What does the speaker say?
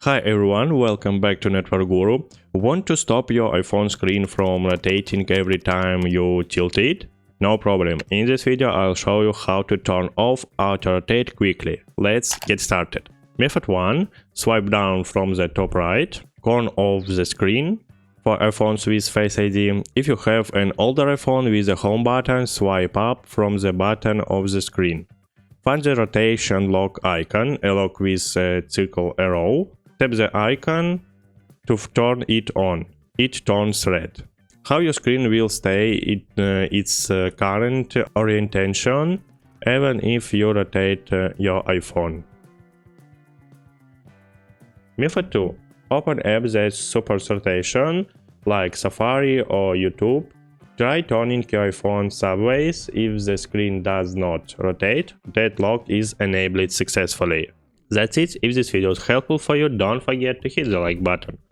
Hi everyone, welcome back to Network Guru. Want to stop your iPhone screen from rotating every time you tilt it? No problem. In this video I'll show you how to turn off auto rotate quickly. Let's get started. Method 1. Swipe down from the top right. Turn off the screen. For iPhones with Face ID, if you have an older iPhone with a home button, swipe up from the bottom of the screen. Find the rotation lock icon, a lock with a circle arrow. Tap the icon to turn it on. It turns red. How your screen will stay in its current orientation even if you rotate your iPhone. Method 2. Open apps that support rotation, like Safari or YouTube. Try turning your iPhone sideways. If the screen does not rotate, that lock is enabled successfully. That's it. If this video is helpful for you, don't forget to hit the like button.